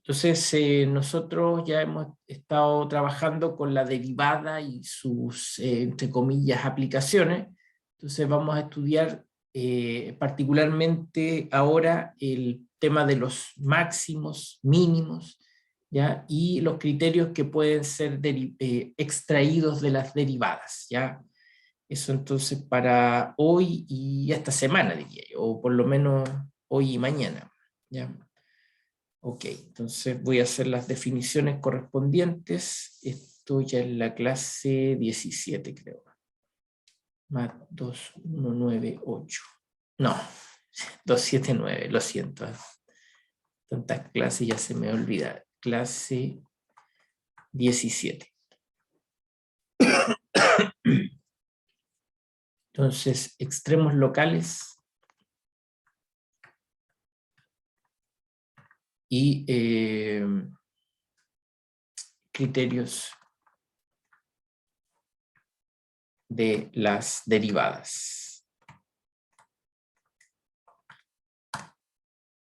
Entonces, nosotros ya hemos estado trabajando con la derivada y sus, entre comillas, aplicaciones. Entonces vamos a estudiar particularmente ahora el tema de los máximos, mínimos, ¿ya? Y los criterios que pueden ser extraídos de las derivadas, ¿ya? Eso entonces para hoy y esta semana, diría yo, o por lo menos hoy y mañana, ¿ya? Ok, entonces voy a hacer las definiciones correspondientes. Esto ya es la clase 17, creo. Más 2198. No, 279, lo siento. Tantas clases ya se me olvida. Clase 17. Entonces, extremos locales y criterios de las derivadas.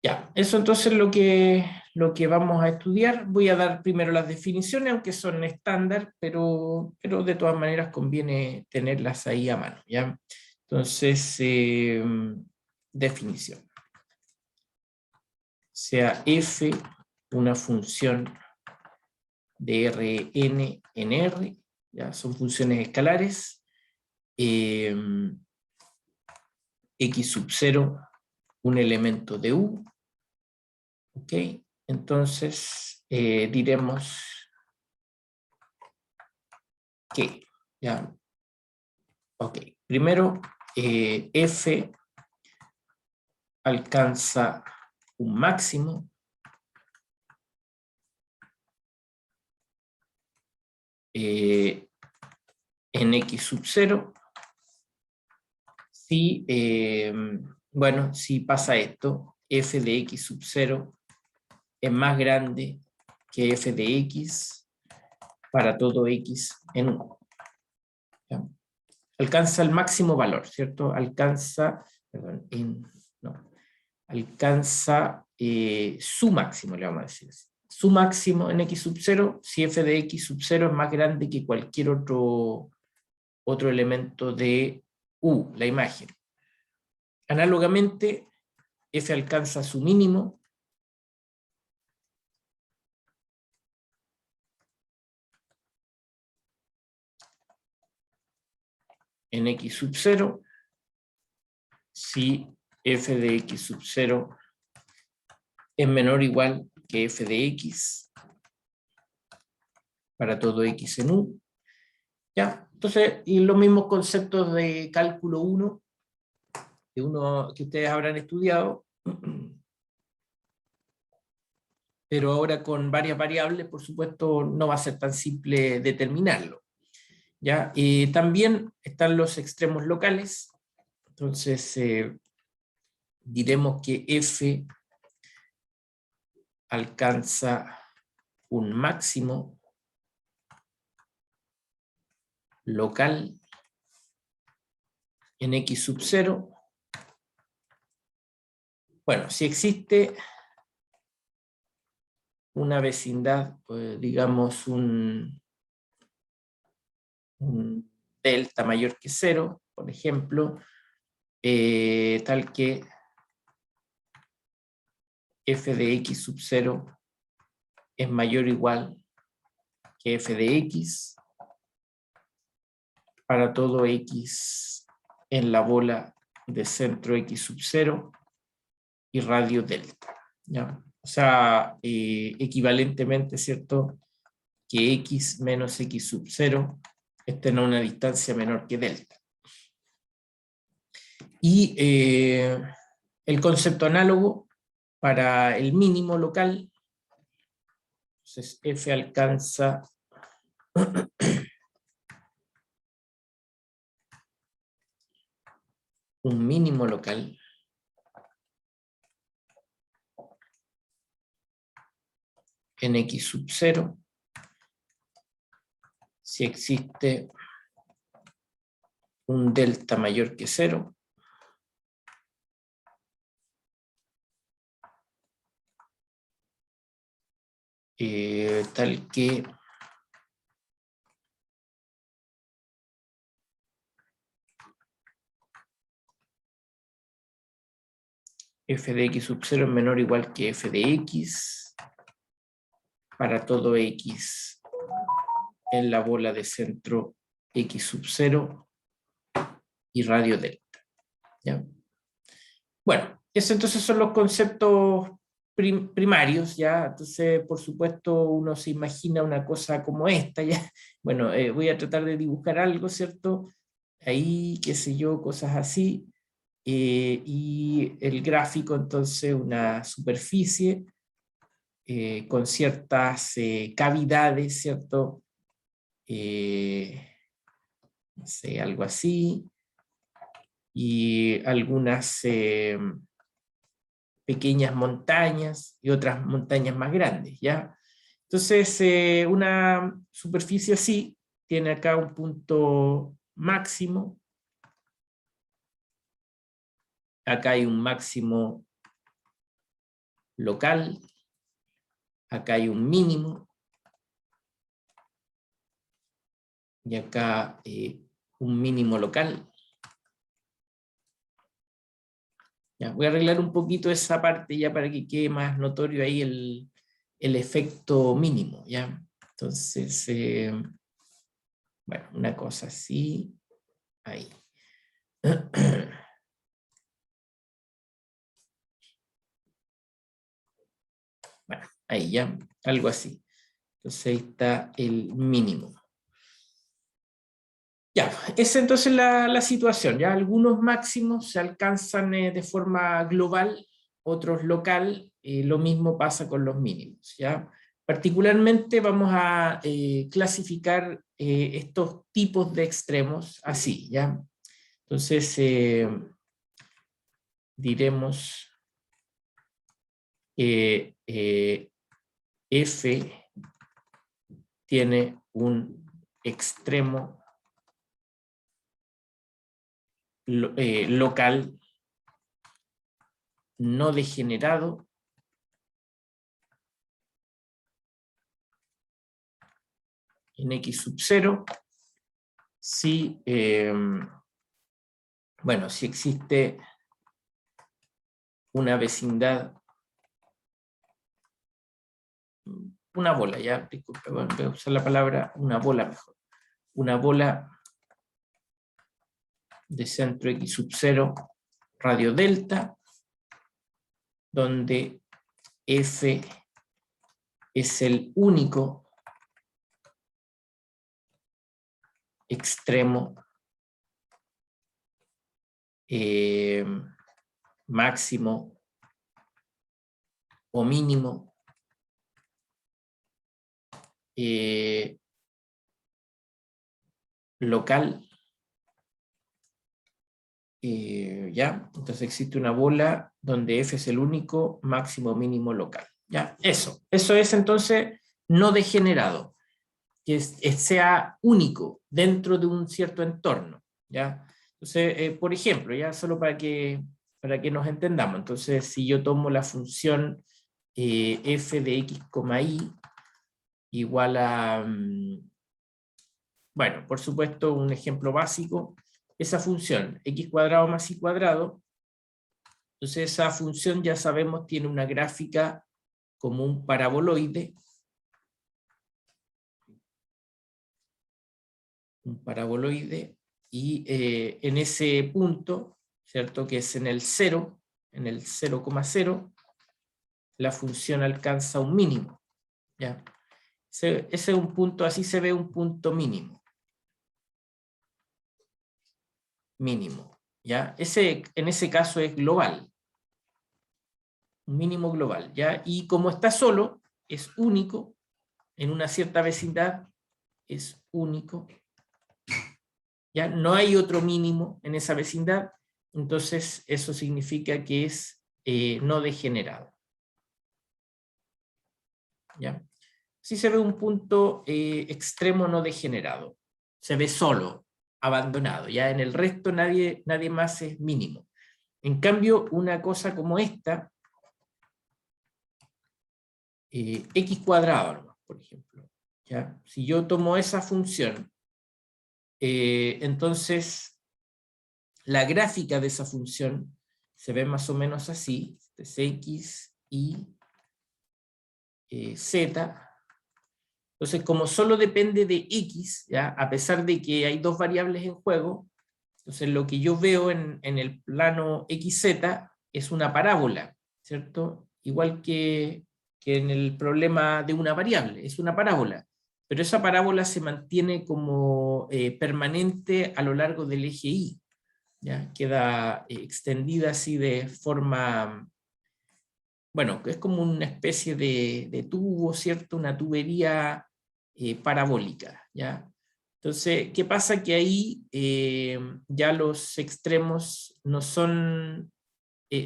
Ya, eso entonces es lo que vamos a estudiar. Voy a dar primero las definiciones, aunque son estándar, pero de todas maneras conviene tenerlas ahí a mano, ¿ya? Entonces, definición. Sea f una función de Rn en R, ¿ya? Son funciones escalares, x sub 0 un elemento de U, ¿ok? Entonces diremos que, ¿ya? Ok, primero f alcanza un máximo en x sub 0 si, bueno, si pasa esto, f de x sub 0 es más grande que f de x para todo x en 1. ¿Ya? Alcanza el máximo valor, ¿cierto? Alcanza, perdón, no, alcanza su máximo, le vamos a decir así. Su máximo en x sub 0, si f de x sub 0 es más grande que cualquier otro elemento de U, la imagen. Análogamente, f alcanza su mínimo en x sub 0 si f de x sub 0 es menor o igual que f de x para todo x en U. ¿Ya? Entonces, y los mismos conceptos de cálculo 1 que ustedes habrán estudiado, pero ahora con varias variables, por supuesto, no va a ser tan simple determinarlo. ¿Ya? También están los extremos locales, entonces diremos que f alcanza un máximo local en x sub 0. Bueno, si existe una vecindad, pues, digamos un delta mayor que 0, por ejemplo, tal que f de x sub 0 es mayor o igual que f de x para todo x en la bola de centro x sub 0 y radio delta, ¿ya? O sea, equivalentemente, ¿cierto?, que x menos x sub 0 estén a una distancia menor que delta. Y el concepto análogo para el mínimo local, entonces f alcanza un mínimo local en x sub 0 si existe un delta mayor que 0 tal que f de x sub 0 es menor o igual que f de x para todo x en la bola de centro x sub 0 y radio delta. ¿Ya? Bueno, esos entonces son los conceptos primarios, ¿ya? Entonces, por supuesto, uno se imagina una cosa como esta, ¿ya? Bueno, voy a tratar de dibujar algo, ¿cierto? Ahí, qué sé yo, cosas así. Y el gráfico, entonces, una superficie con ciertas cavidades, ¿cierto? No sé, algo así. Y algunas pequeñas montañas y otras montañas más grandes, ¿ya? Entonces, una superficie así tiene acá un punto máximo. Acá hay un máximo local. Acá hay un mínimo. Y acá un mínimo local. Ya, voy a arreglar un poquito esa parte ya para que quede más notorio ahí el efecto mínimo, ¿ya? Entonces, bueno, una cosa así, ahí. Bueno, ahí ya, algo así. Entonces ahí está el mínimo. Ya, esa es entonces la situación. Ya algunos máximos se alcanzan de forma global, otros local, lo mismo pasa con los mínimos. ¿Ya? Particularmente vamos a clasificar estos tipos de extremos así. ¿Ya? Entonces diremos F tiene un extremo local no degenerado en x sub 0 si, bueno, si existe una vecindad, una bola, ya, disculpe, bueno, voy a usar la palabra una bola mejor, una bola de centro x sub 0 radio delta, donde F es el único extremo máximo o mínimo local, ¿ya? Entonces existe una bola donde F es el único máximo o mínimo local, ¿ya? Eso es entonces no degenerado, que sea único dentro de un cierto entorno, ¿ya? Entonces, por ejemplo, ya solo para que nos entendamos, entonces si yo tomo la función f de x, y igual a, bueno, por supuesto, un ejemplo básico, esa función x cuadrado más y cuadrado, entonces esa función ya sabemos tiene una gráfica como un paraboloide, y en ese punto, ¿cierto? Que es en el 0, en el 0,0, la función alcanza un mínimo, ¿ya? Ese es un punto, así se ve un punto mínimo. Mínimo, ¿ya? En ese caso es global. Un mínimo global, ¿ya? Y como está solo, es único, en una cierta vecindad, es único, ¿ya? No hay otro mínimo en esa vecindad, entonces eso significa que es no degenerado. ¿Ya? Sí se ve un punto extremo no degenerado, se ve solo, abandonado, ya en el resto nadie más es mínimo. En cambio, una cosa como esta, x cuadrado, por ejemplo. ¿Ya? Si yo tomo esa función, entonces la gráfica de esa función se ve más o menos así, es x, y z. Entonces, como solo depende de x, ¿ya? A pesar de que hay dos variables en juego, entonces lo que yo veo en el plano xz es una parábola, ¿cierto? Igual que en el problema de una variable, es una parábola. Pero esa parábola se mantiene como permanente a lo largo del eje Y, ¿ya? Queda extendida así de forma, bueno, es como una especie de tubo, ¿cierto? Una tubería parabólica, ¿ya? Entonces, ¿qué pasa? Que ahí ya los extremos no son,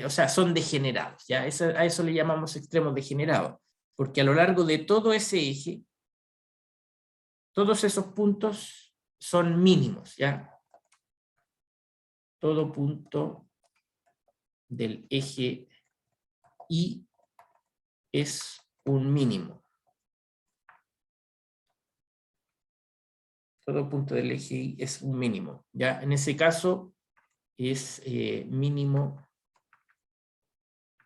o sea, son degenerados, ¿ya? A eso le llamamos extremos degenerados, porque a lo largo de todo ese eje, todos esos puntos son mínimos, ¿ya? Todo punto del eje Y es un mínimo. Todo punto del eje Y es un mínimo, ¿ya? En ese caso es mínimo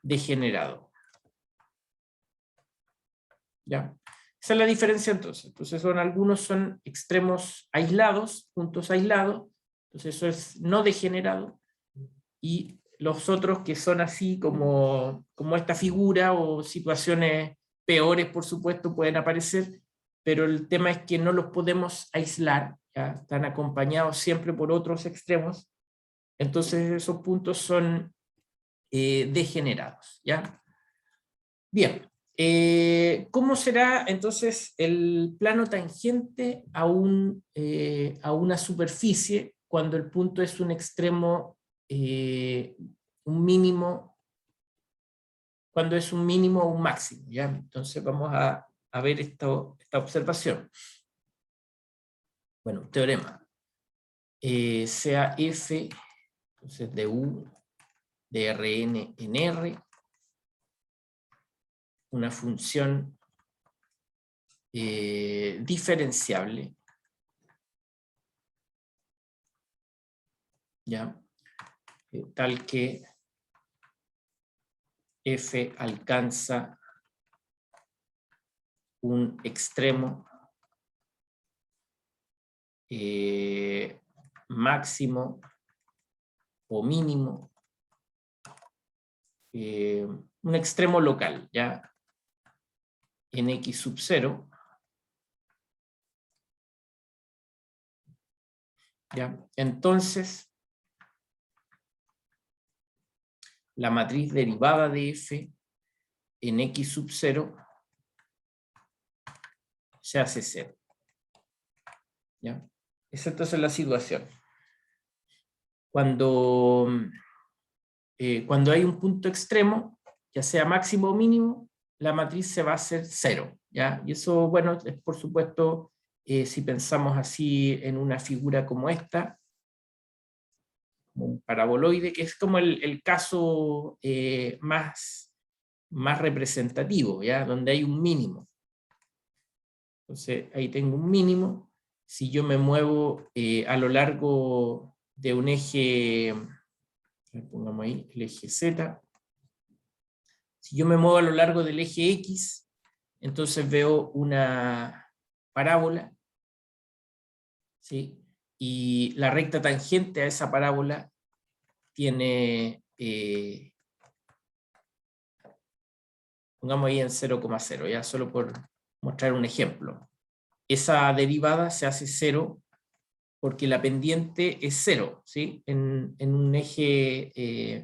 degenerado, ¿ya? Esa es la diferencia entonces. Entonces algunos son extremos aislados, puntos aislados, entonces eso es no degenerado, y los otros que son así como esta figura, o situaciones peores por supuesto pueden aparecer, pero el tema es que no los podemos aislar, ¿ya? Están acompañados siempre por otros extremos, entonces esos puntos son degenerados, ¿ya? Bien, ¿cómo será entonces el plano tangente a una superficie cuando el punto es un extremo, un mínimo, cuando es un mínimo o un máximo? ¿Ya? Entonces vamos a ver esta observación. Bueno, teorema. Sea f, entonces de u de Rn en R, una función diferenciable, ¿ya? Tal que f alcanza un extremo máximo o mínimo, un extremo local, ¿ya? En x sub 0, ¿ya? Entonces, la matriz derivada de f en x sub 0 se hace 0, ¿ya? Esa entonces es la situación. Cuando hay un punto extremo, ya sea máximo o mínimo, la matriz se va a hacer 0, ¿ya? Y eso, bueno, es por supuesto, si pensamos así en una figura como esta, como un paraboloide, que es como el caso más representativo, ¿ya? Donde hay un mínimo. Entonces, ahí tengo un mínimo. Si yo me muevo a lo largo de un eje, pongamos ahí, el eje Z, si yo me muevo a lo largo del eje X, entonces veo una parábola, ¿sí? Y la recta tangente a esa parábola tiene, pongamos ahí en 0,0, ya solo por mostrar un ejemplo. Esa derivada se hace 0 porque la pendiente es 0, ¿sí? En un eje,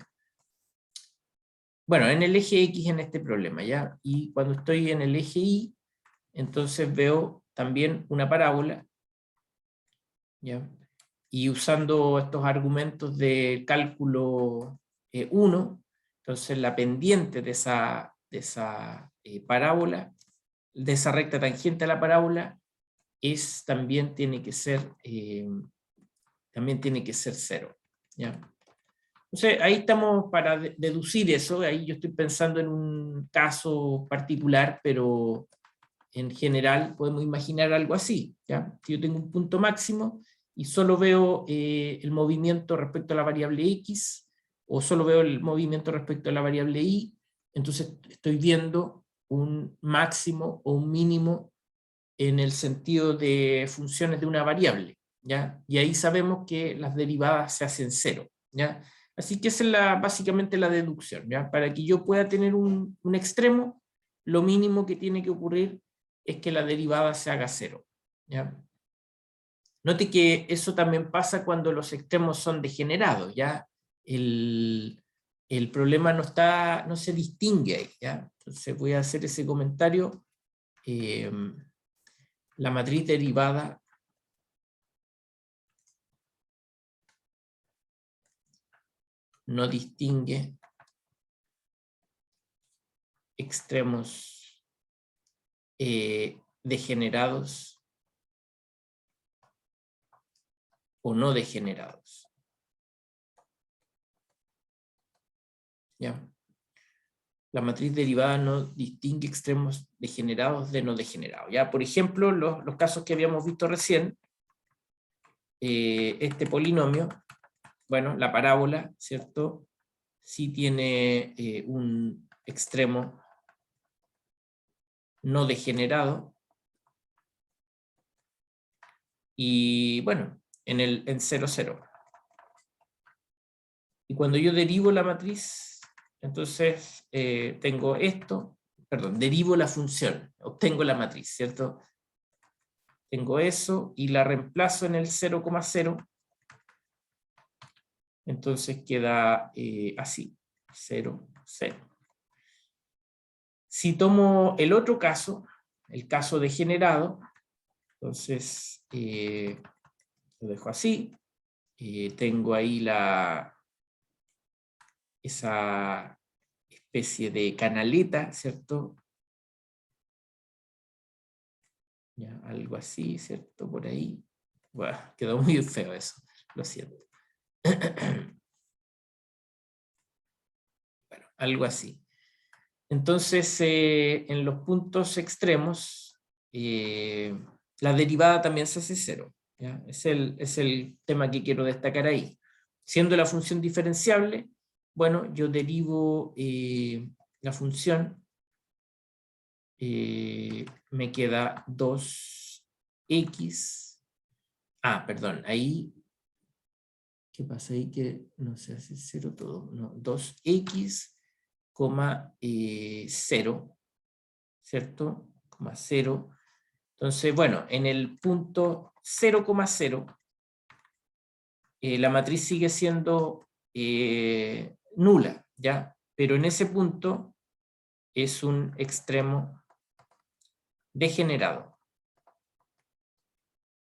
bueno, en el eje X en este problema, ¿ya? Y cuando estoy en el eje Y, entonces veo también una parábola, ¿ya? Y usando estos argumentos de cálculo 1, entonces la pendiente de esa parábola, de esa recta tangente a la parábola, también tiene que ser 0, ¿ya? Entonces, ahí estamos para deducir eso. Ahí yo estoy pensando en un caso particular, pero en general podemos imaginar algo así, ¿ya? Si yo tengo un punto máximo y solo veo el movimiento respecto a la variable x, o solo veo el movimiento respecto a la variable y, entonces estoy viendo un máximo o un mínimo en el sentido de funciones de una variable, ¿ya? Y ahí sabemos que las derivadas se hacen cero, ¿ya? Así que esa es básicamente la deducción, ¿ya? Para que yo pueda tener un extremo, lo mínimo que tiene que ocurrir es que la derivada se haga cero, ¿ya? Note que eso también pasa cuando los extremos son degenerados, ¿ya? El problema no se distingue ahí, ¿ya? Entonces voy a hacer ese comentario. La matriz derivada no distingue extremos degenerados o no degenerados. ¿Ya? La matriz derivada no distingue extremos degenerados de no degenerados. ¿Ya? Por ejemplo, los casos que habíamos visto recién, este polinomio, bueno, la parábola, ¿cierto? Sí tiene un extremo no degenerado. Y bueno, en 0, 0. Y cuando yo derivo la matriz, entonces tengo esto, perdón, derivo la función, obtengo la matriz, ¿cierto? Tengo eso y la reemplazo en el 0,0. Entonces queda así, 0, 0. Si tomo el otro caso, el caso degenerado, entonces lo dejo así. Tengo ahí esa especie de canaleta, ¿cierto? Ya, algo así, ¿cierto? Por ahí. Bueno, quedó muy feo eso, lo siento. Bueno, algo así. Entonces, en los puntos extremos, la derivada también se hace cero, ¿ya? Es el tema que quiero destacar ahí. Siendo la función diferenciable, bueno, yo derivo la función, me queda 2x. Perdón, ahí, ¿qué pasa ahí? Que no se hace cero todo, no, 2x, 0, ¿cierto? 0. Entonces, bueno, en el punto 0,0, la matriz sigue siendo nula, ¿ya? Pero en ese punto es un extremo degenerado.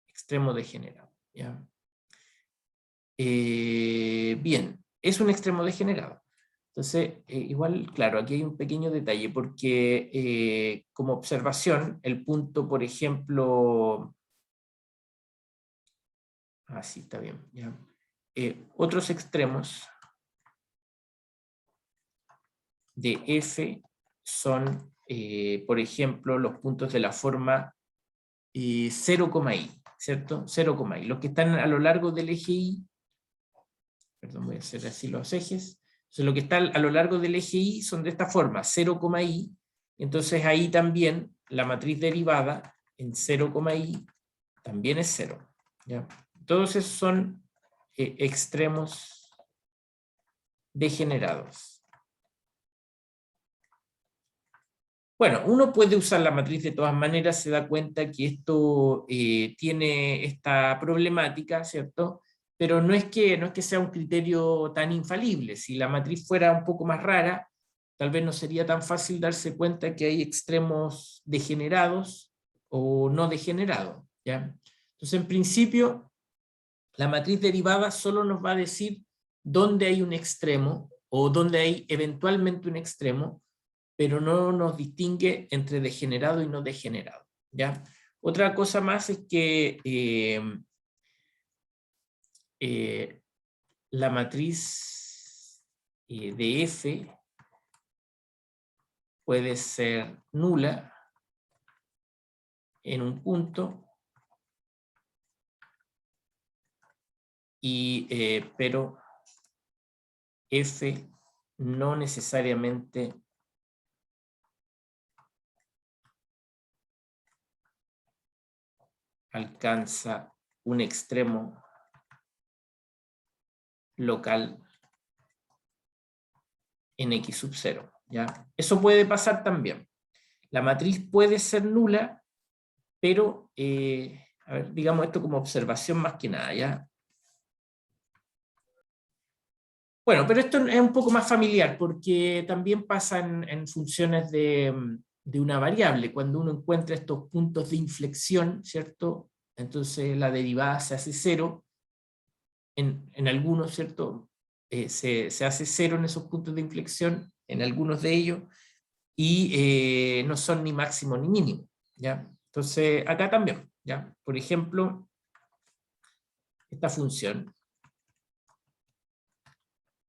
Extremo degenerado, ¿ya? Bien, es un extremo degenerado. Entonces, igual, claro, aquí hay un pequeño detalle, porque como observación, el punto, por ejemplo, así está bien, ¿ya? Otros extremos de f son, por ejemplo, los puntos de la forma 0,i, ¿cierto? 0,i. Los que están a lo largo del eje y, perdón, voy a hacer así los ejes. Entonces, lo que está a lo largo del eje y son de esta forma, 0,i. Entonces, ahí también la matriz derivada en 0,i también es 0. ¿Ya? Todos esos son extremos degenerados. Bueno, uno puede usar la matriz de todas maneras, se da cuenta que esto tiene esta problemática, ¿cierto? Pero no es que sea un criterio tan infalible. Si la matriz fuera un poco más rara, tal vez no sería tan fácil darse cuenta que hay extremos degenerados o no degenerados, ¿ya? Entonces, en principio, la matriz derivada solo nos va a decir dónde hay un extremo o dónde hay eventualmente un extremo, pero no nos distingue entre degenerado y no degenerado, ¿ya? Otra cosa más es que la matriz de f puede ser nula en un punto, pero f no necesariamente alcanza un extremo local en x sub 0. ¿Ya? Eso puede pasar también. La matriz puede ser nula, pero, a ver, digamos esto como observación más que nada, ¿ya? Bueno, pero esto es un poco más familiar, porque también pasa en funciones de una variable. Cuando uno encuentra estos puntos de inflexión, ¿cierto? Entonces la derivada se hace cero. En algunos, ¿cierto? Se hace cero en esos puntos de inflexión, en algunos de ellos, y no son ni máximo ni mínimo, ¿ya? Entonces, acá también, ¿ya? Por ejemplo, esta función,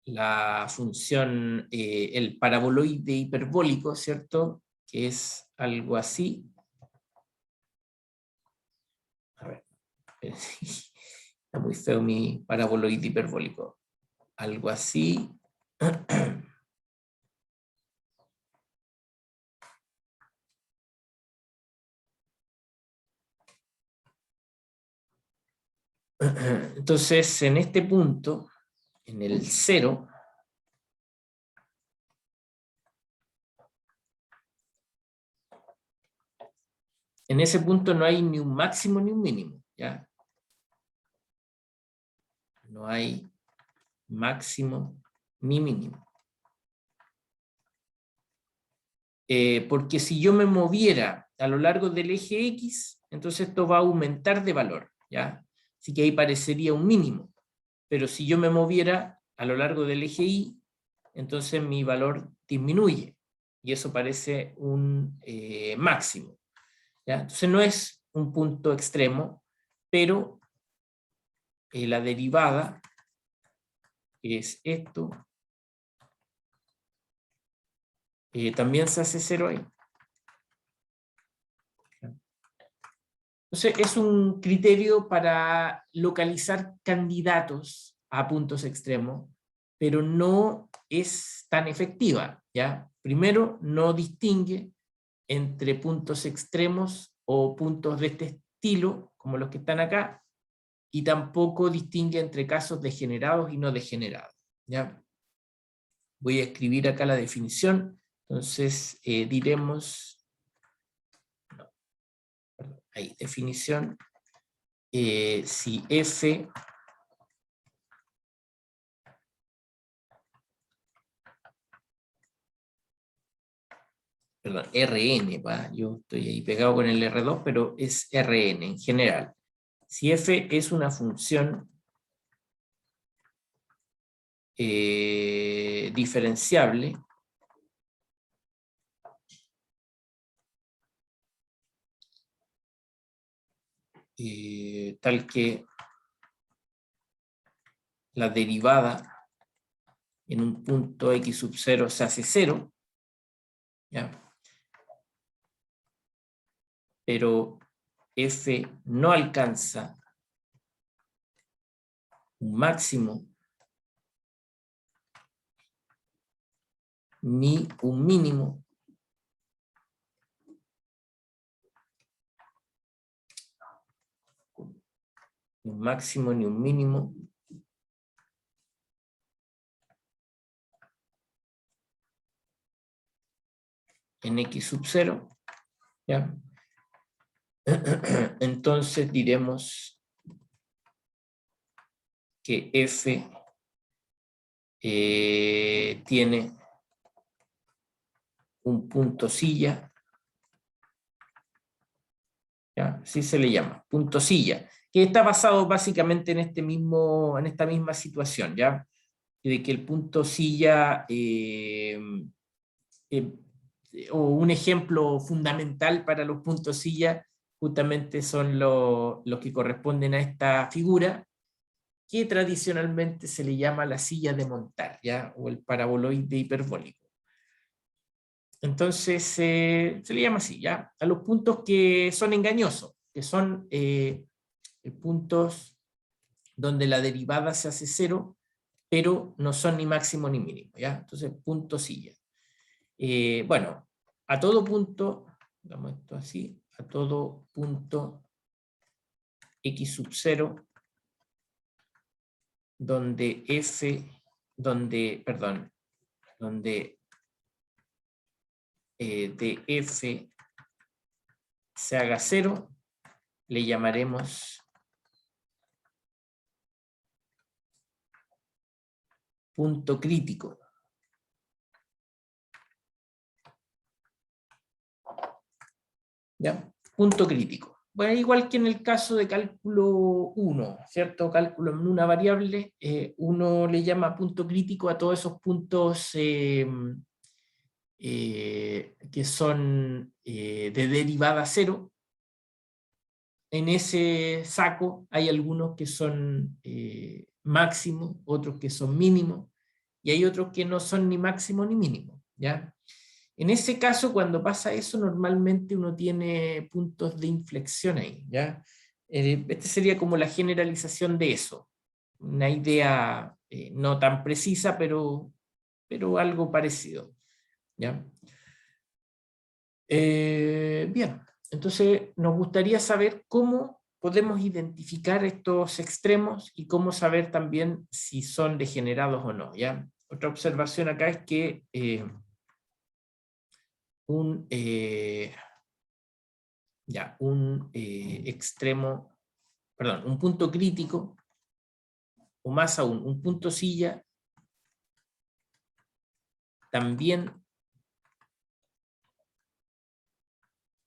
la función, el paraboloide hiperbólico, ¿cierto? Que es algo así. A ver, está muy feo mi paraboloide hiperbólico. Algo así. Entonces, en este punto, en el 0, en ese punto no hay ni un máximo ni un mínimo, ¿ya? No hay máximo ni mínimo. Porque si yo me moviera a lo largo del eje X, entonces esto va a aumentar de valor, ¿ya? Así que ahí parecería un mínimo. Pero si yo me moviera a lo largo del eje Y, entonces mi valor disminuye. Y eso parece un máximo, ¿ya? Entonces no es un punto extremo, pero la derivada, que es esto, también se hace cero ahí. Entonces es un criterio para localizar candidatos a puntos extremos, pero no es tan efectiva, ¿ya? Primero, no distingue entre puntos extremos o puntos de este estilo, como los que están acá, y tampoco distingue entre casos degenerados y no degenerados, ¿ya? Voy a escribir acá la definición, entonces diremos, no, perdón, ahí, definición, si f perdón, Rn, yo estoy ahí pegado con el R2, pero es Rn en general. Si f es una función diferenciable, tal que la derivada en un punto x sub 0 se hace 0, ¿ya? Pero f no alcanza un máximo ni un mínimo, ni un máximo ni un mínimo, en x sub 0, ¿ya? Entonces diremos que f tiene un punto silla, ¿ya? Así se le llama, punto silla, que está basado básicamente en esta misma situación, ¿ya? De que el punto silla, o un ejemplo fundamental para los puntos silla, justamente son los que corresponden a esta figura, que tradicionalmente se le llama la silla de montar, ¿ya? O el paraboloide hiperbólico. Entonces, se le llama así, ¿ya? A los puntos que son engañosos, que son puntos donde la derivada se hace cero, pero no son ni máximo ni mínimo, ¿ya? Entonces, punto silla. Bueno, a todo punto, digamos esto así, a todo punto x sub 0, donde de f se haga 0, le llamaremos punto crítico. ¿Ya? Punto crítico. Bueno, igual que en el caso de cálculo 1, ¿cierto? Cálculo en una variable, uno le llama punto crítico a todos esos puntos que son de derivada cero. En ese saco hay algunos que son máximos, otros que son mínimos, y hay otros que no son ni máximo ni mínimo, ¿ya? En ese caso, cuando pasa eso, normalmente uno tiene puntos de inflexión ahí, ¿ya? Este sería como la generalización de eso. Una idea no tan precisa, pero algo parecido, ¿ya? Bien, entonces nos gustaría saber cómo podemos identificar estos extremos y cómo saber también si son degenerados o no, ¿ya? Otra observación acá es que un extremo, perdón, un punto crítico, o más aún, un punto silla, también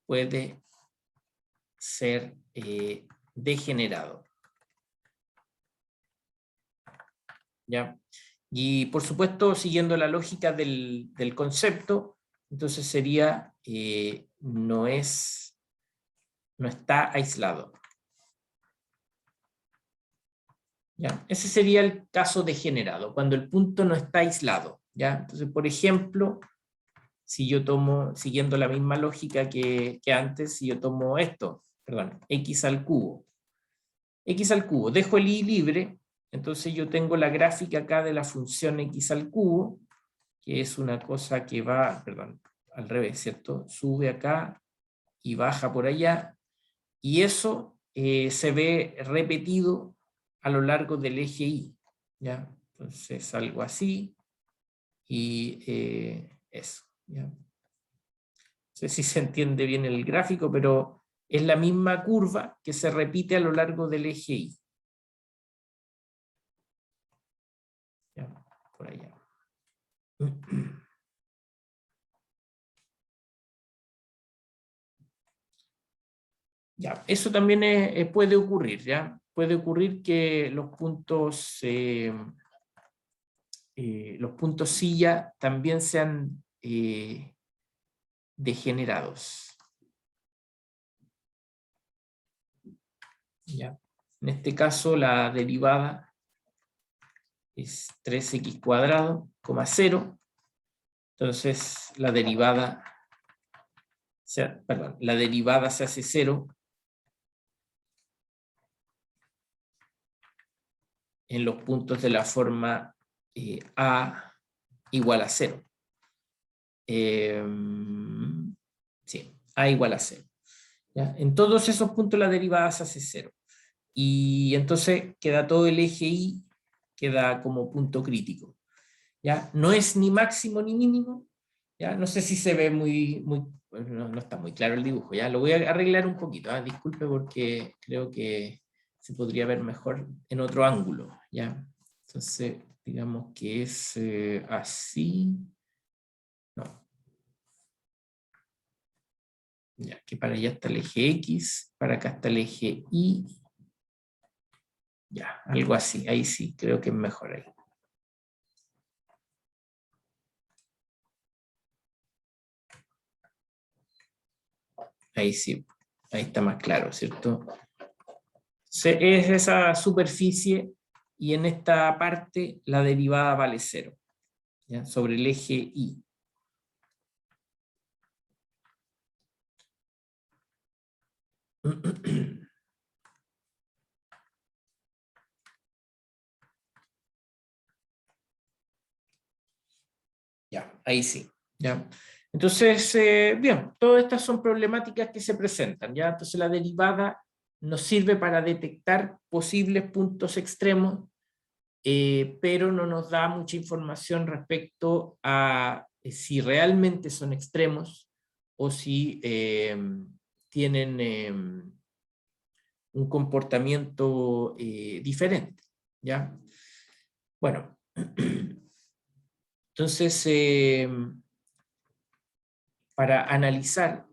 puede ser degenerado. ¿Ya? Y por supuesto, siguiendo la lógica del concepto, entonces sería, no está aislado. ¿Ya? Ese sería el caso degenerado, cuando el punto no está aislado. ¿Ya? Entonces, por ejemplo, si yo tomo, siguiendo la misma lógica que antes, si yo tomo esto, perdón, x al cubo. X al cubo, dejo el i libre, entonces yo tengo la gráfica acá de la función x al cubo, que es una cosa que va, perdón, al revés, ¿cierto? Sube acá y baja por allá, y eso se ve repetido a lo largo del eje y, ¿ya? Entonces algo así, y eso, ¿ya? No sé si se entiende bien el gráfico, pero es la misma curva que se repite a lo largo del eje y. ¿Ya? Por allá. Ya, eso también puede ocurrir, ¿ya? Puede ocurrir que los puntos silla también sean degenerados. ¿Ya? En este caso la derivada es 3x cuadrado, 0. Entonces la derivada se hace 0 en los puntos de la forma a igual a 0. Sí, a igual a 0. ¿Ya? En todos esos puntos la derivada se hace 0. Y entonces queda todo el eje y queda como punto crítico. ¿Ya? No es ni máximo ni mínimo. ¿Ya? No sé si se ve no está muy claro el dibujo. ¿Ya? Lo voy a arreglar un poquito. ¿Ah? Disculpe porque creo que se podría ver mejor en otro ángulo. ¿Ya? Entonces, digamos que es así. No. Ya, que para allá está el eje X, para acá está el eje Y. Ya, algo así, ahí sí, creo que es mejor ahí. Ahí sí, ahí está más claro, ¿cierto? Es esa superficie y en esta parte la derivada vale 0, ¿ya? Sobre el eje Y. Ya, ahí sí. ¿Ya? Entonces, bien, todas estas son problemáticas que se presentan, ¿ya? Entonces la derivada nos sirve para detectar posibles puntos extremos, pero no nos da mucha información respecto a si realmente son extremos o si tienen un comportamiento diferente, ¿ya? Bueno, entonces, para analizar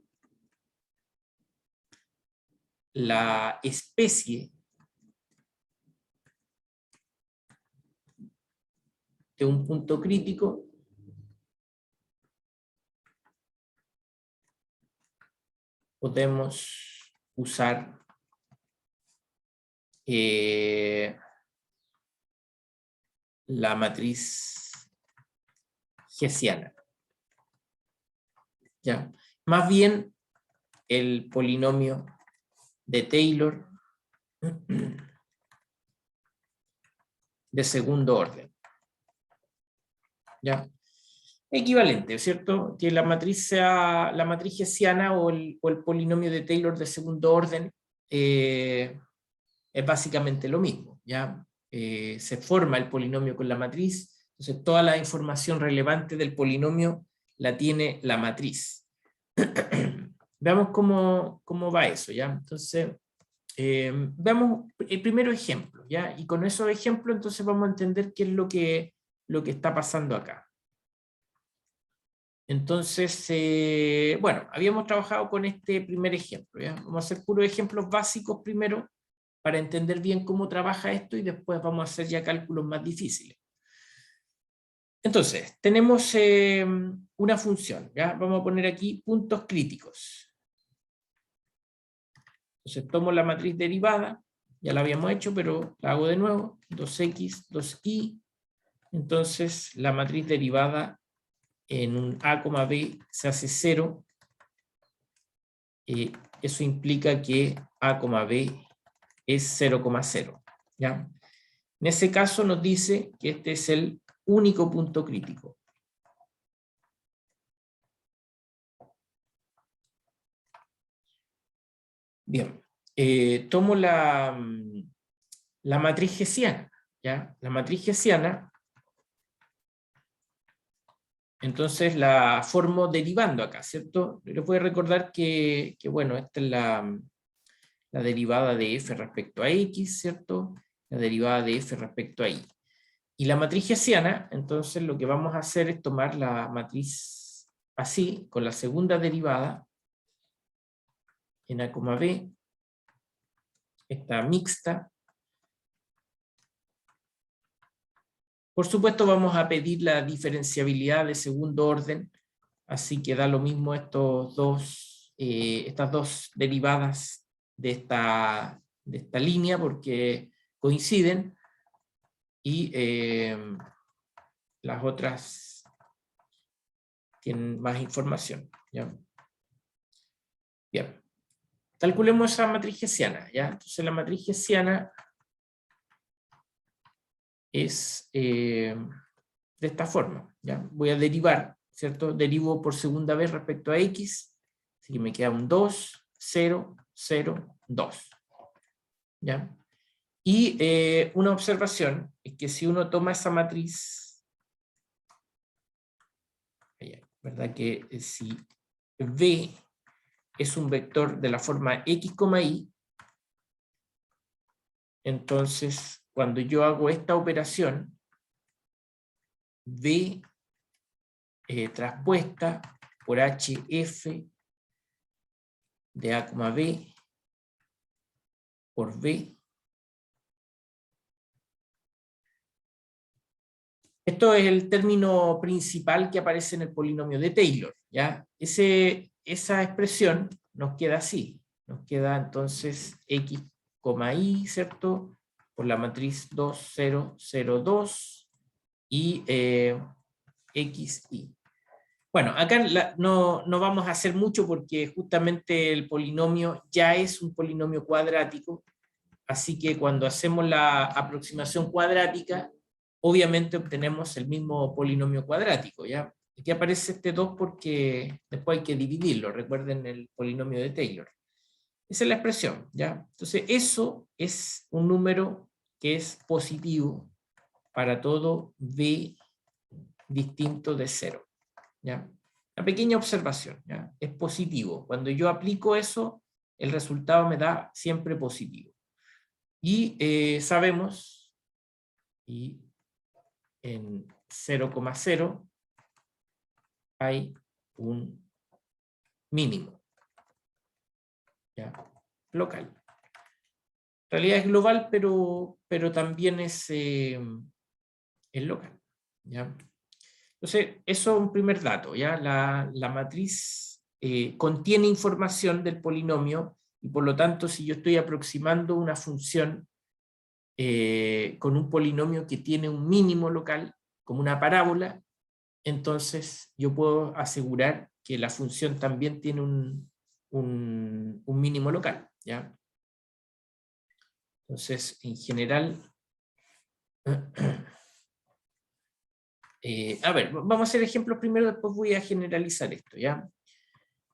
la especie de un punto crítico, podemos usar la matriz hessiana. ¿Ya? Más bien el polinomio de Taylor de segundo orden. ¿Ya? Equivalente, ¿cierto? Que la matriz sea la matriz hessiana o el polinomio de Taylor de segundo orden es básicamente lo mismo, ¿ya? Se forma el polinomio con la matriz, entonces toda la información relevante del polinomio la tiene la matriz. Veamos cómo va eso, ¿ya? Entonces, veamos el primero ejemplo, ¿ya? Y con esos ejemplos entonces vamos a entender qué es lo que está pasando acá. Entonces, bueno, habíamos trabajado con este primer ejemplo, ¿ya? Vamos a hacer puros ejemplos básicos primero para entender bien cómo trabaja esto y después vamos a hacer ya cálculos más difíciles. Entonces, tenemos una función, ¿ya? Vamos a poner aquí puntos críticos. Entonces tomo la matriz derivada, ya la habíamos hecho, pero la hago de nuevo, 2x, 2y. Entonces la matriz derivada en un A, B se hace 0. Eso implica que A, B es 0,0. ¿Ya? En ese caso nos dice que este es el único punto crítico. Bien, tomo la matriz hessiana, ¿ya? La matriz hessiana, entonces la formo derivando acá, ¿cierto? Les voy a recordar que bueno, esta es la derivada de f respecto a x, ¿cierto? La derivada de f respecto a y. Y la matriz hessiana, entonces lo que vamos a hacer es tomar la matriz así, con la segunda derivada, en A, B, esta mixta. Por supuesto vamos a pedir la diferenciabilidad de segundo orden, así que da lo mismo estas dos derivadas de esta línea, porque coinciden, y las otras tienen más información, ¿ya? Bien. Calculemos esa matriz hessiana, ¿ya? Entonces la matriz hessiana es de esta forma, ¿ya? Voy a derivar, ¿cierto? Derivo por segunda vez respecto a x, así que me queda un 2, 0, 0, 2, ¿ya? Y una observación es que si uno toma esa matriz, ¿verdad? Que si V es un vector de la forma x, y, entonces cuando yo hago esta operación, V traspuesta por HF de A, B por V. Esto es el término principal que aparece en el polinomio de Taylor, ¿ya? Esa expresión nos queda así. Nos queda entonces x, y, ¿cierto? por la matriz 2, 0, 0, 2 y xy. Bueno, acá no vamos a hacer mucho porque justamente el polinomio ya es un polinomio cuadrático, así que cuando hacemos la aproximación cuadrática, obviamente obtenemos el mismo polinomio cuadrático, ¿ya? Aquí aparece este 2 porque después hay que dividirlo, recuerden el polinomio de Taylor. Esa es la expresión, ¿ya? Entonces eso es un número que es positivo para todo b distinto de 0. ¿Ya? Una pequeña observación, ¿ya? Es positivo. Cuando yo aplico eso, el resultado me da siempre positivo. Y sabemos, y en 0,0 hay un mínimo, ¿ya? Local. En realidad es global, pero también es local, ¿ya? Entonces, eso es un primer dato, ¿ya? La matriz contiene información del polinomio y por lo tanto, si yo estoy aproximando una función con un polinomio que tiene un mínimo local, como una parábola, entonces yo puedo asegurar que la función también tiene un mínimo local, ¿ya? Entonces, en general... a ver, vamos a hacer ejemplos primero, después voy a generalizar esto, ¿ya?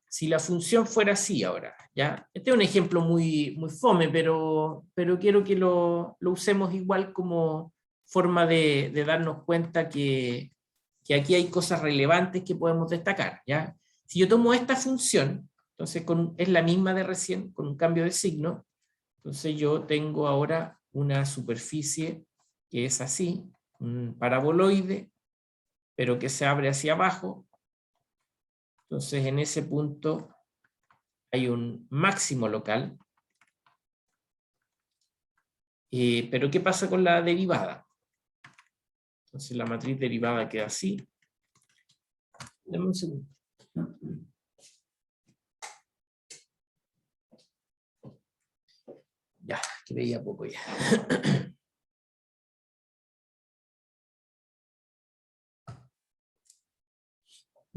Si la función fuera así ahora, ¿ya? Este es un ejemplo muy fome, pero quiero que lo usemos igual como forma de darnos cuenta que aquí hay cosas relevantes que podemos destacar, ¿ya? Si yo tomo esta función, entonces es la misma de recién, con un cambio de signo, entonces yo tengo ahora una superficie que es así, un paraboloide, pero que se abre hacia abajo. Entonces en ese punto hay un máximo local. Pero ¿qué pasa con la derivada? Entonces la matriz derivada queda así. Dame un segundo. Ya, que veía poco ya.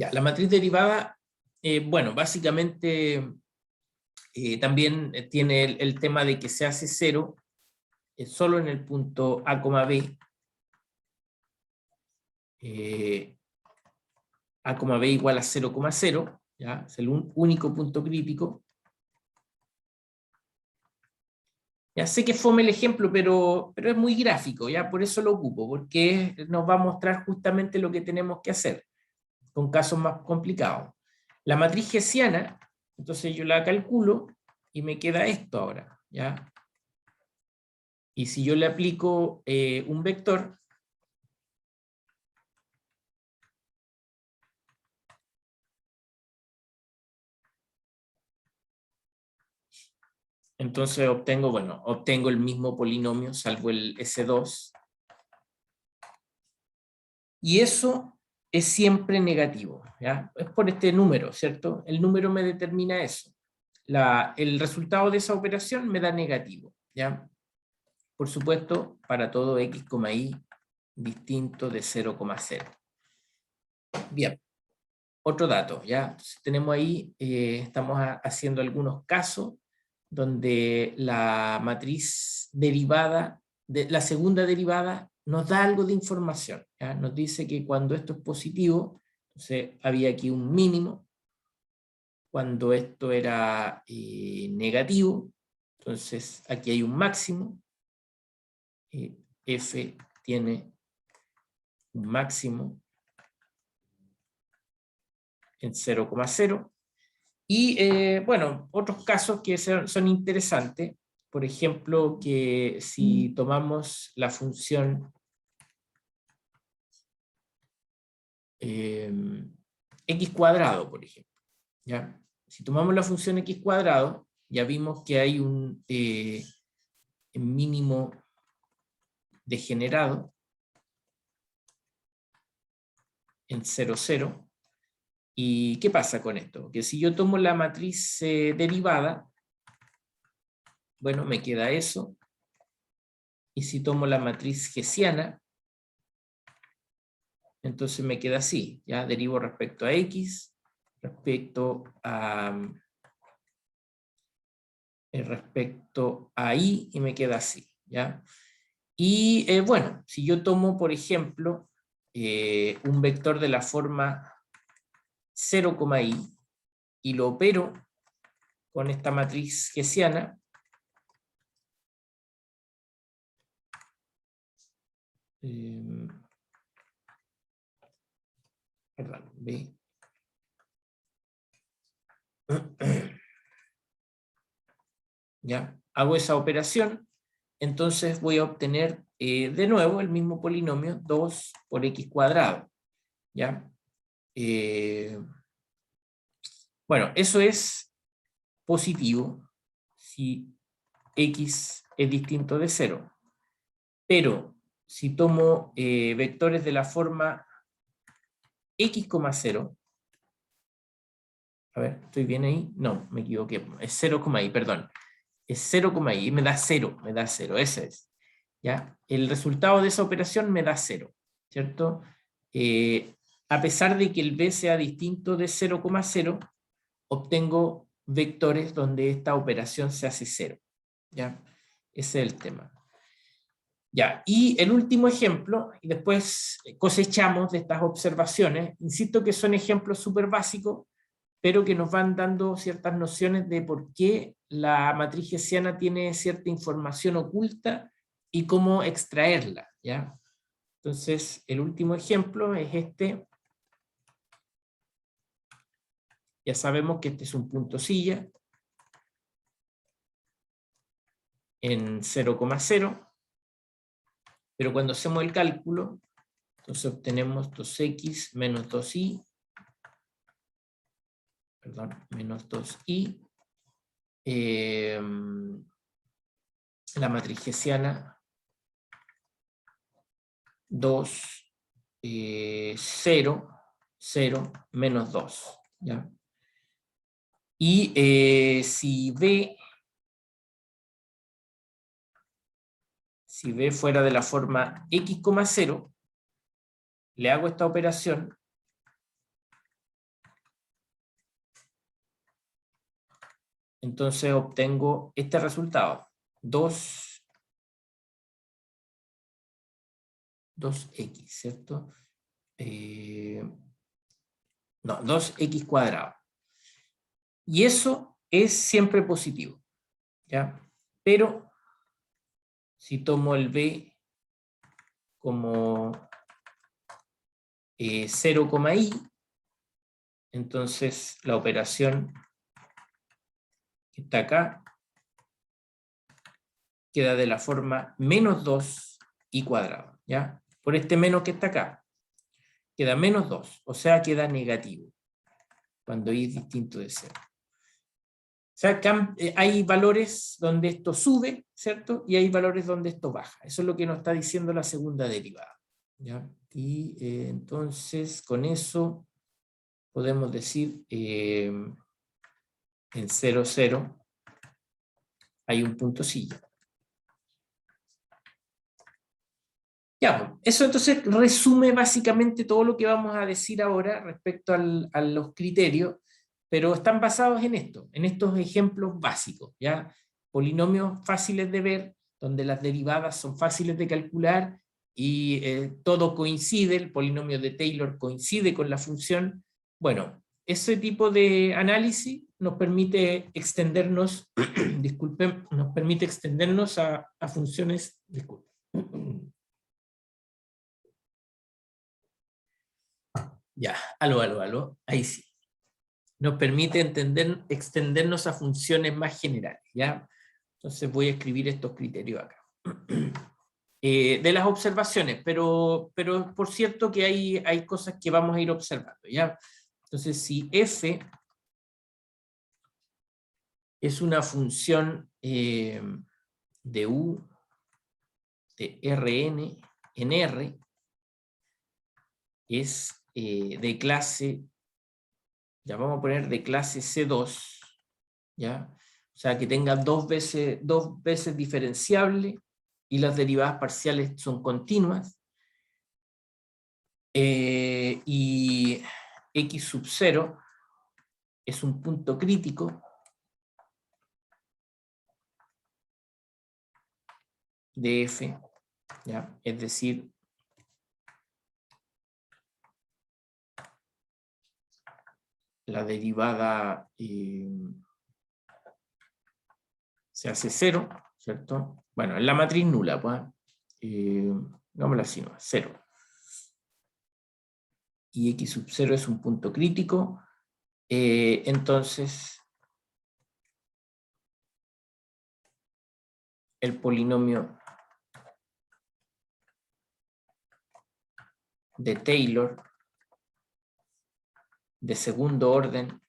Ya, la matriz derivada, bueno, básicamente también tiene el tema de que se hace cero solo en el punto A, B. A, B igual a 0,0, ¿ya? Es el único punto crítico. Ya sé que fome el ejemplo, pero es muy gráfico, ¿ya? Por eso lo ocupo, porque nos va a mostrar justamente lo que tenemos que hacer, con casos más complicados. La matriz hessiana, entonces yo la calculo y me queda esto ahora, ¿ya? Y si yo le aplico un vector, entonces obtengo el mismo polinomio, salvo el S2. Y eso es siempre negativo, ¿ya? Es por este número, ¿cierto? El número me determina eso. El resultado de esa operación me da negativo, ¿ya? Por supuesto, para todo x, y distinto de 0,0. Bien, otro dato, ¿ya? Entonces, tenemos ahí, estamos haciendo algunos casos donde la matriz derivada, la segunda derivada, nos da algo de información, ¿ya? Nos dice que cuando esto es positivo, entonces había aquí un mínimo, cuando esto era negativo, entonces aquí hay un máximo, f tiene un máximo en 0,0. Y bueno, otros casos que son interesantes, por ejemplo, que si tomamos la función x cuadrado, por ejemplo, ¿ya? Si tomamos la función x cuadrado, ya vimos que hay un mínimo degenerado en 0, 0. ¿Y qué pasa con esto? Que si yo tomo la matriz derivada, bueno, me queda eso, Y si tomo la matriz hessiana, entonces me queda así, ¿ya? Derivo respecto a X, respecto a Y, y me queda así, ¿ya? Y bueno, si yo tomo, por ejemplo, un vector de la forma 0,i y lo opero con esta matriz hessiana, perdón, B. ¿Ya? Hago esa operación, entonces voy a obtener de nuevo el mismo polinomio, 2 por x cuadrado. ¿Ya? Bueno, eso es positivo si x es distinto de 0. Pero si tomo vectores de la forma x, 0, a ver, ¿estoy bien ahí? No, me equivoqué, es 0,i, perdón. Es 0,i, me da 0, ese es. ¿Ya? El resultado de esa operación me da 0, ¿cierto? A pesar de que el b sea distinto de 0,0, obtengo vectores donde esta operación se hace 0. ¿Ya? Ese es el tema. Ya, y el último ejemplo, y después cosechamos de estas observaciones, insisto que son ejemplos súper básicos, pero que nos van dando ciertas nociones de por qué la matriz hessiana tiene cierta información oculta y cómo extraerla, ¿ya? Entonces, el último ejemplo es este. Ya sabemos que este es un punto silla en 0,0, pero cuando hacemos el cálculo, entonces obtenemos 2x menos 2y, perdón, menos 2y, la matriz hessiana 2, 0, 0, menos 2. ¿Ya? Y si B fuera de la forma x, 0, le hago esta operación, entonces obtengo este resultado, 2x, ¿cierto? No, 2x cuadrado. Y eso es siempre positivo, ¿ya? Pero si tomo el b como 0,i, entonces la operación que está acá queda de la forma menos 2i cuadrado, ¿ya? Por este menos que está acá, queda menos 2, o sea, queda negativo, cuando i es distinto de 0. O sea, hay valores donde esto sube, ¿cierto? Y hay valores donde esto baja. Eso es lo que nos está diciendo la segunda derivada, ¿ya? Y entonces, con eso, podemos decir, en 0, 0, hay un punto silla. Ya, eso entonces resume básicamente todo lo que vamos a decir ahora respecto a los criterios, pero están basados en esto, en estos ejemplos básicos, ¿ya? Polinomios fáciles de ver, donde las derivadas son fáciles de calcular y todo coincide, el polinomio de Taylor coincide con la función. Bueno, ese tipo de análisis nos permite extendernos, disculpen, nos permite extendernos a funciones, disculpen. Ya, aló, ahí sí. Nos permite extendernos a funciones más generales, ¿ya? Entonces voy a escribir estos criterios acá. De las observaciones, pero por cierto que hay cosas que vamos a ir observando, ¿ya? Entonces, si f es una función de u de Rn en R, es de clase, ya vamos a poner de clase C2, ¿ya? O sea, que tenga dos veces diferenciable y las derivadas parciales son continuas, y x sub 0 es un punto crítico de f, ¿ya? Es decir, la derivada se hace 0, ¿cierto? Bueno, en la matriz nula, pues, digámoslo así, ¿no? 0. Y x sub 0 es un punto crítico, entonces el polinomio de Taylor de segundo orden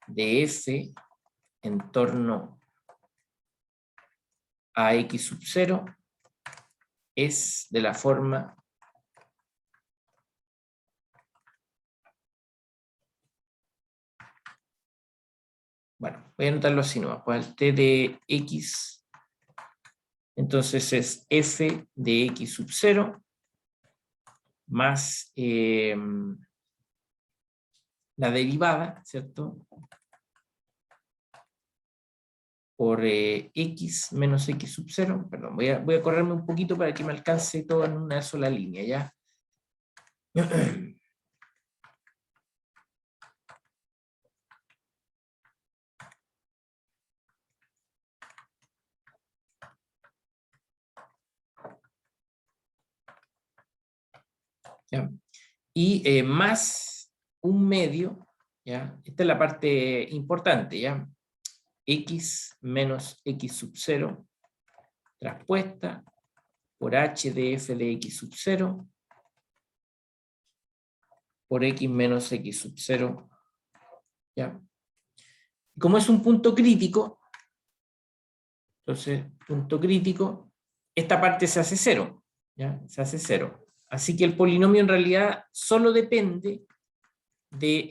de f en torno a x sub 0 es de la forma bueno, voy a anotarlo así nomás, pues el t de x entonces es f de x sub 0 más la derivada, ¿cierto? Por x menos x sub 0, perdón, voy a correrme un poquito para que me alcance todo en una sola línea, ¿ya? ¿Ya? Y más un medio, ¿ya? Esta es la parte importante, ¿ya? X menos x sub 0 traspuesta por h de f de x sub 0 por x menos x sub 0, ¿ya? Y como es un punto crítico, entonces, punto crítico, esta parte se hace 0, ¿ya? Se hace 0. Así que el polinomio en realidad solo depende de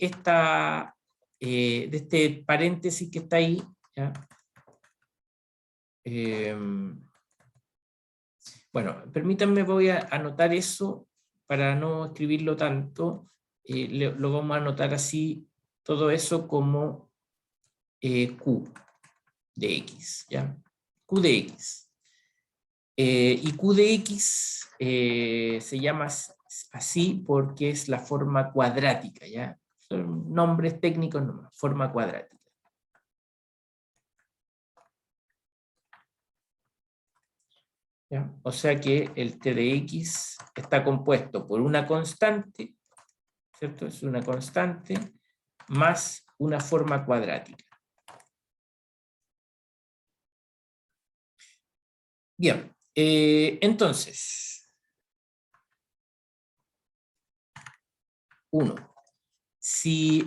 este paréntesis que está ahí, ¿ya? Bueno, permítanme, voy a anotar eso para no escribirlo tanto. Lo vamos a anotar así, todo eso como Q de X, ¿ya? Q de X. Y Q de X se llama así porque es la forma cuadrática, ¿ya? Son nombres técnicos nomás, forma cuadrática. ¿Ya? O sea que el t de x está compuesto por una constante, ¿cierto? Es una constante más una forma cuadrática. Bien, entonces, 1. Si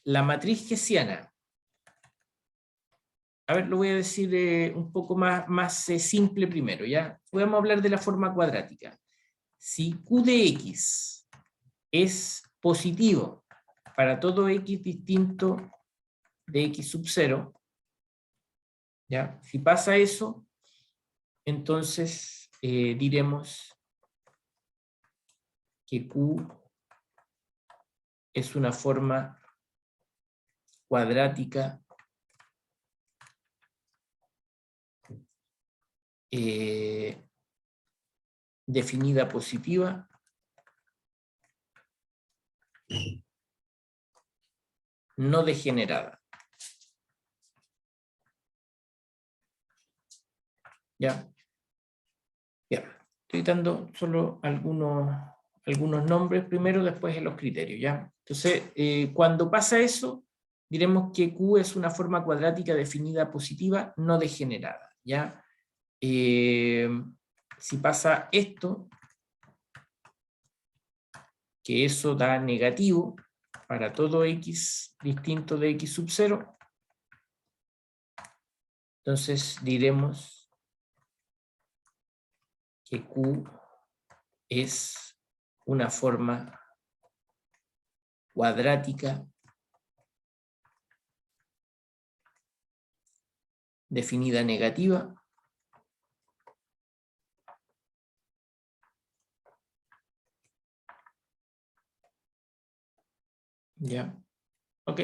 la matriz hessiana, a ver, lo voy a decir un poco más simple primero, ¿ya? Podemos hablar de la forma cuadrática. Si Q de X es positivo para todo X distinto de X sub 0, ¿ya? Si pasa eso, entonces diremos que Q es una forma cuadrática definida positiva no degenerada. ¿Ya? Bien. Estoy dando solo algunos nombres primero, después en los criterios, ¿ya? Entonces, cuando pasa eso, diremos que Q es una forma cuadrática definida positiva no degenerada, ¿ya? Si pasa esto, que eso da negativo para todo X distinto de X sub 0, entonces diremos que Q es una forma cuadrática definida negativa. Ya, ok,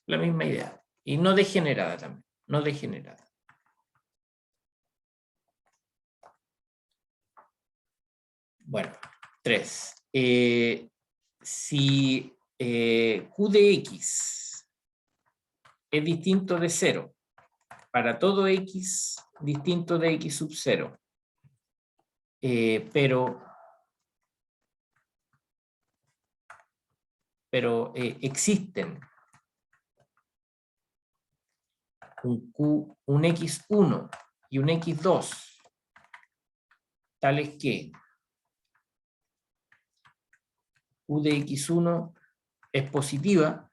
la misma idea. Y no degenerada también, no degenerada. Bueno, 3. Si Q de X es distinto de 0 para todo X distinto de X sub 0, pero existen un X1 y un X2 tales que Q de X1 es positiva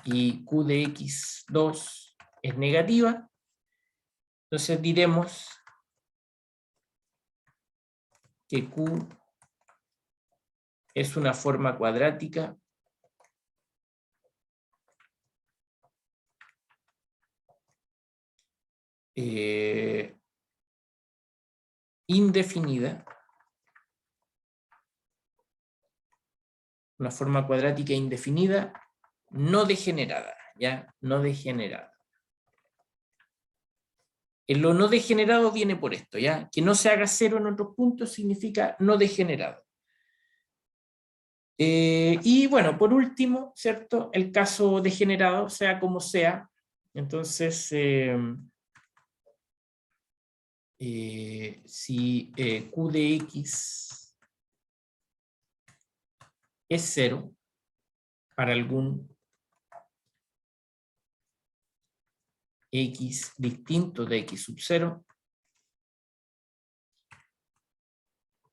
y Q de X2 es negativa, entonces diremos que Q es una forma cuadrática indefinida, una forma cuadrática indefinida no degenerada, ¿ya? No degenerada. En lo no degenerado viene por esto, ¿ya? Que no se haga cero en otros puntos significa no degenerado. Y bueno, por último, ¿cierto? El caso degenerado, sea como sea, entonces, si Q de X es 0 para algún X distinto de X sub 0,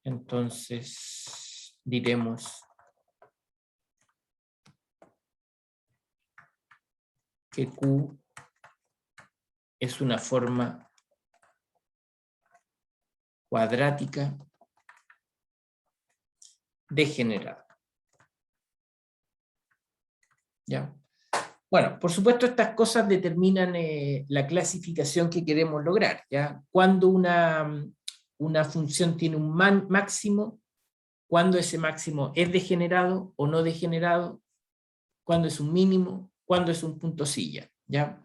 entonces diremos que Q es una forma cuadrática degenerada. ¿Ya? Bueno, por supuesto estas cosas determinan la clasificación que queremos lograr, ¿ya? Cuando una función tiene un máximo, cuando ese máximo es degenerado o no degenerado, cuando es un mínimo, cuando es un punto silla, ¿ya?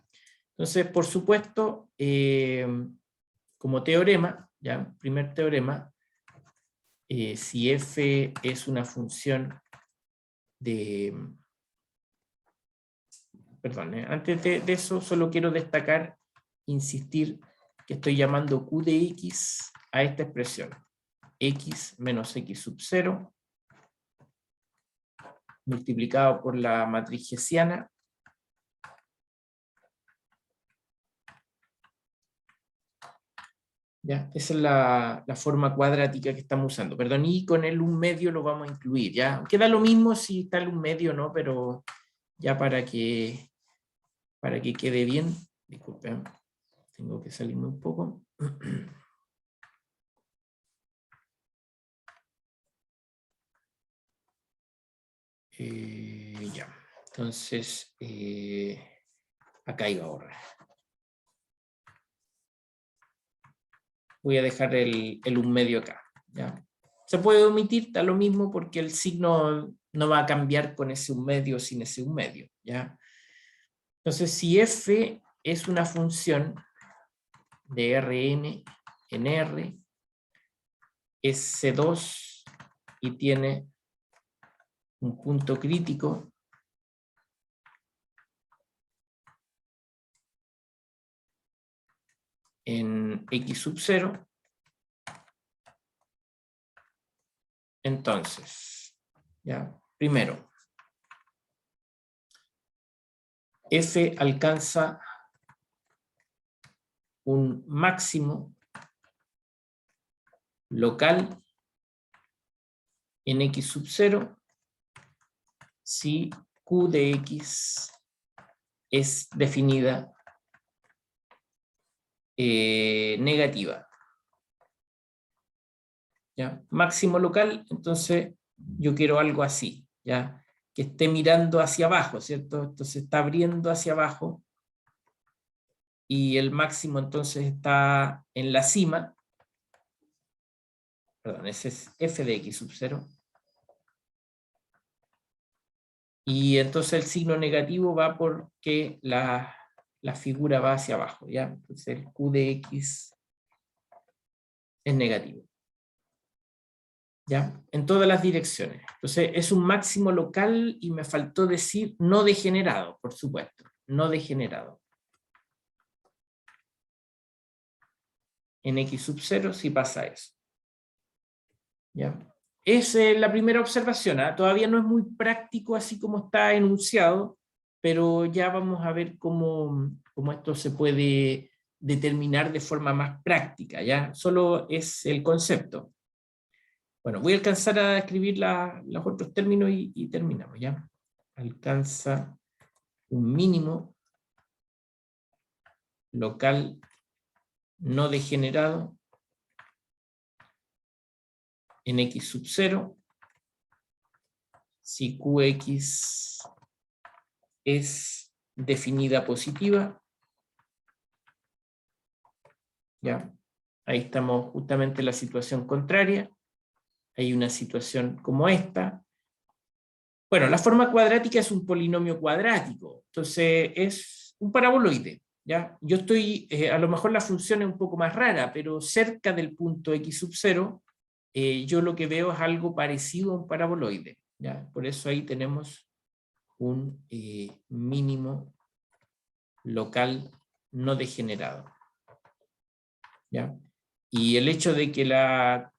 Entonces, por supuesto, como teorema, ¿ya? Primer teorema, si f es una función de... Perdón, antes de eso solo quiero destacar, insistir, que estoy llamando Q de X a esta expresión. X menos X sub 0 multiplicado por la matriz hessiana ¿ya? Esa es la forma cuadrática que estamos usando. Perdón, y con el 1/2 lo vamos a incluir, ¿ya? Queda lo mismo si está el 1/2 no, pero ya para que quede bien, disculpen, tengo que salirme un poco. Ya, entonces, acá iba a borrar. Voy a dejar el 1/2 acá, ¿ya? Se puede omitir, da lo mismo porque el signo no va a cambiar con ese 1/2 sin ese 1/2, ¿ya? Entonces, si f es una función de Rn en R, es C2 y tiene un punto crítico en X sub 0, entonces, ¿ya? Primero, f alcanza un máximo local en X sub 0 si Q de X es definida negativa. ¿Ya? Máximo local, entonces yo quiero algo así, ¿ya? Que esté mirando hacia abajo, ¿cierto? Entonces está abriendo hacia abajo y el máximo entonces está en la cima. Perdón, ese es f de x sub 0. Y entonces el signo negativo va porque la figura va hacia abajo, ¿ya? Entonces el q de x es negativo, ¿ya? En todas las direcciones. Entonces es un máximo local y me faltó decir no degenerado, por supuesto, no degenerado. En x sub 0 sí pasa eso, ¿ya? Esa es la primera observación, ¿eh? Todavía no es muy práctico así como está enunciado, pero ya vamos a ver cómo esto se puede determinar de forma más práctica, ¿ya? Solo es el concepto. Bueno, voy a alcanzar a escribir los otros términos y terminamos, ¿ya? Alcanza un mínimo local no degenerado en x sub 0 si Qx es definida positiva, ¿ya? Ahí estamos justamente en la situación contraria, hay una situación como esta. Bueno, la forma cuadrática es un polinomio cuadrático, entonces es un paraboloide, ¿ya? Yo estoy, a lo mejor la función es un poco más rara, pero cerca del punto x sub 0, yo lo que veo es algo parecido a un paraboloide, ¿ya? Por eso ahí tenemos un mínimo local no degenerado, ¿ya? Y el hecho de que la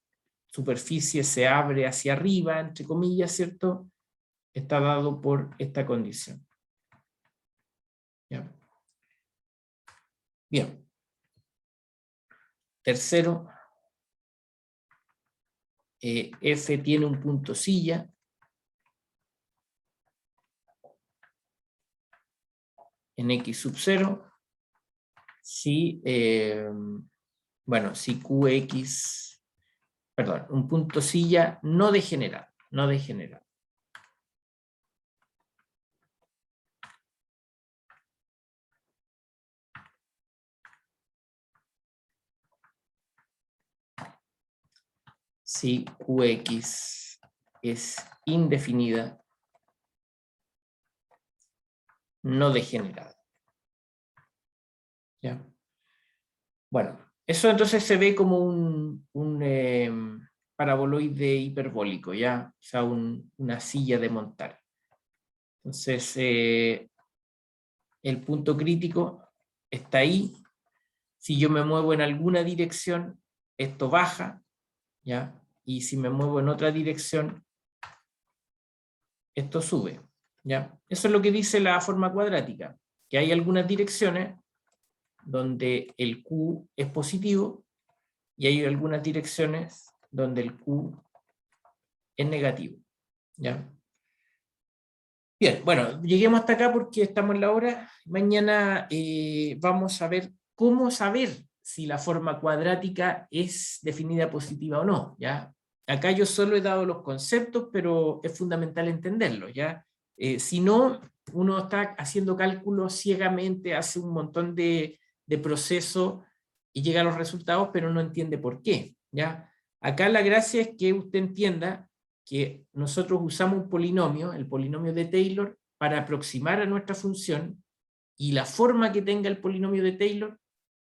superficie se abre hacia arriba, entre comillas, ¿cierto?, está dado por esta condición, ¿ya? Bien. Tercero, F tiene un punto silla. En x sub 0, si, bueno, si Qx, perdón, un punto silla no degenerado, no degenerado. Si Qx es indefinida, no degenerada. ¿Ya? Bueno, eso entonces se ve como un paraboloide hiperbólico, ¿ya? O sea, una silla de montar. Entonces, el punto crítico está ahí. Si yo me muevo en alguna dirección, esto baja, ¿ya? Y si me muevo en otra dirección, esto sube, ¿ya? Eso es lo que dice la forma cuadrática, que hay algunas direcciones donde el Q es positivo y hay algunas direcciones donde el Q es negativo, ¿ya? Bien, bueno, lleguemos hasta acá porque estamos en la hora. Mañana vamos a ver cómo saber si la forma cuadrática es definida positiva o no, ¿ya? Acá yo solo he dado los conceptos, pero es fundamental entenderlos, ¿ya? Si no, uno está haciendo cálculos ciegamente, hace un montón de procesos y llega a los resultados, pero no entiende por qué, ¿ya? Acá la gracia es que usted entienda que nosotros usamos un polinomio, el polinomio de Taylor, para aproximar a nuestra función, y la forma que tenga el polinomio de Taylor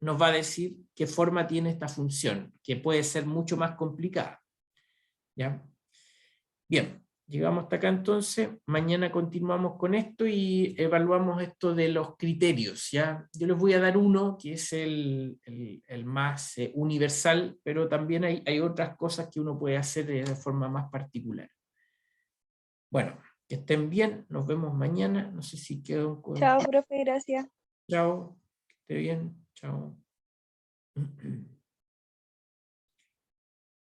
nos va a decir qué forma tiene esta función, que puede ser mucho más complicada, ¿ya? Bien, llegamos hasta acá entonces. Mañana continuamos con esto y evaluamos esto de los criterios, ¿ya? Yo les voy a dar uno que es el más universal, pero también hay otras cosas que uno puede hacer de forma más particular. Bueno, que estén bien, nos vemos mañana. No sé si quedo con... Chao, profe, gracias. Chao, que esté bien, chao.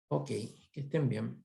Ok, que estén bien.